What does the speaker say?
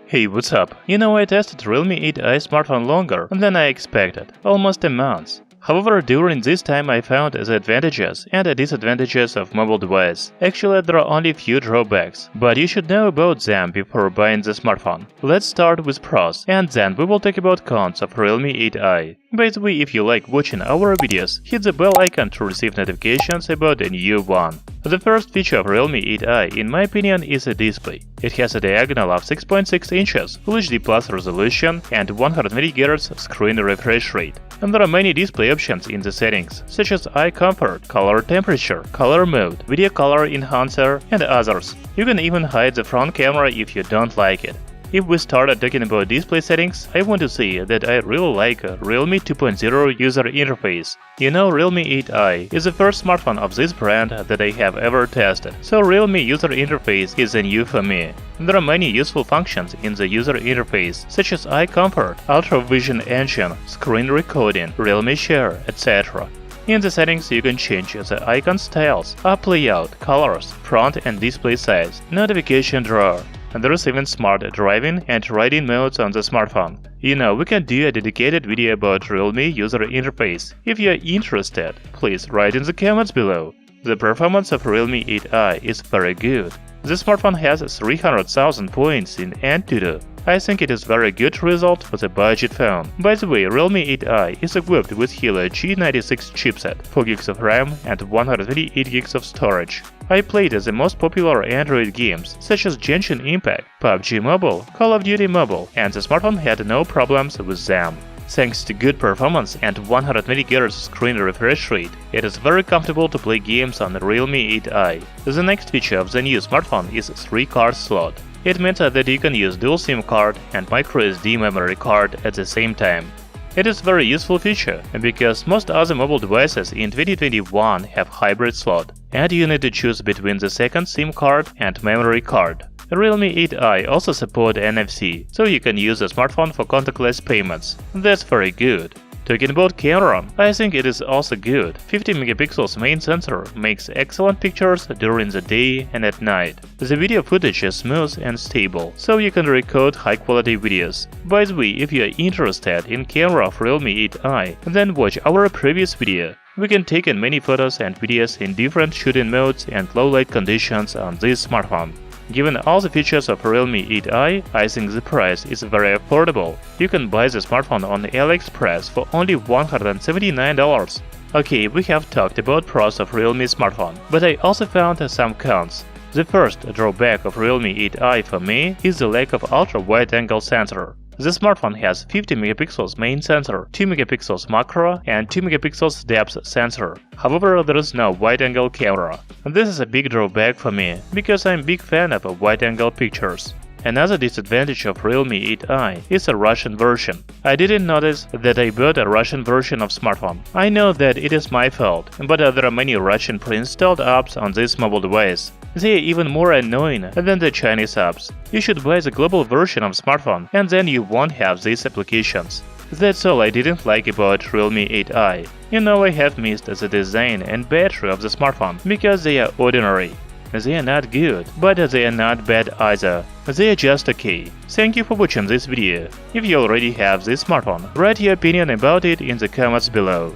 Hey, what's up? I tested Realme 8i smartphone longer than I expected, almost a month. However, during this time I found the advantages and disadvantages of mobile device. Actually, there are only few drawbacks, but you should know about them before buying the smartphone. Let's start with pros, and then we will talk about cons of Realme 8i. By the way, if you like watching our videos, hit the bell icon to receive notifications about a new one. The first feature of Realme 8i, in my opinion, is a display. It has a diagonal of 6.6 inches, Full HD Plus resolution, and 120 Hz screen refresh rate. And there are many display options in the settings, such as eye comfort, color temperature, color mode, video color enhancer, and others. You can even hide the front camera if you don't like it. If we started talking about display settings, I want to say that I really like Realme 2.0 user interface. Realme 8i is the first smartphone of this brand that I have ever tested, so Realme user interface is new for me. There are many useful functions in the user interface, such as eye comfort, ultra vision engine, screen recording, Realme Share, etc. In the settings, you can change the icon styles, app layout, colors, front and display size, notification drawer. And there is even smart driving and riding modes on the smartphone. We can do a dedicated video about Realme user interface. If you are interested, please write in the comments below. The performance of Realme 8i is very good. The smartphone has 300,000 points in Antutu. I think it is a very good result for the budget phone. By the way, Realme 8i is equipped with Helio G96 chipset, 4GB of RAM and 128GB of storage. I played the most popular Android games, such as Genshin Impact, PUBG Mobile, Call of Duty Mobile, and the smartphone had no problems with them. Thanks to good performance and 120 Hz screen refresh rate, it is very comfortable to play games on the Realme 8i. The next feature of the new smartphone is 3-card slot. It means that you can use dual SIM card and microSD memory card at the same time. It is a very useful feature, because most other mobile devices in 2021 have hybrid slot, and you need to choose between the second SIM card and memory card. Realme 8i also support NFC, so you can use the smartphone for contactless payments. That's very good. Talking about camera, I think it is also good. 50 megapixels main sensor makes excellent pictures during the day and at night. The video footage is smooth and stable, so you can record high-quality videos. By the way, if you are interested in camera of Realme 8i, then watch our previous video. We can take in many photos and videos in different shooting modes and low-light conditions on this smartphone. Given all the features of Realme 8i, I think the price is very affordable. You can buy the smartphone on Aliexpress for only $179. Okay, we have talked about pros of Realme smartphone, but I also found some cons. The first drawback of Realme 8i for me is the lack of ultra-wide-angle sensor. The smartphone has 50 megapixels main sensor, 2 megapixels macro, and 2 megapixels depth sensor. However, there is no wide-angle camera. This is a big drawback for me, because I'm a big fan of wide-angle pictures. Another disadvantage of Realme 8i is a Russian version. I didn't notice that I bought a Russian version of smartphone. I know that it is my fault, but there are many Russian pre-installed apps on this mobile device. They are even more annoying than the Chinese apps. You should buy the global version of smartphone, and then you won't have these applications. That's all I didn't like about Realme 8i. I have missed the design and battery of the smartphone, because they are ordinary. They are not good, but they are not bad either. They are just okay. Thank you for watching this video. If you already have this smartphone, write your opinion about it in the comments below.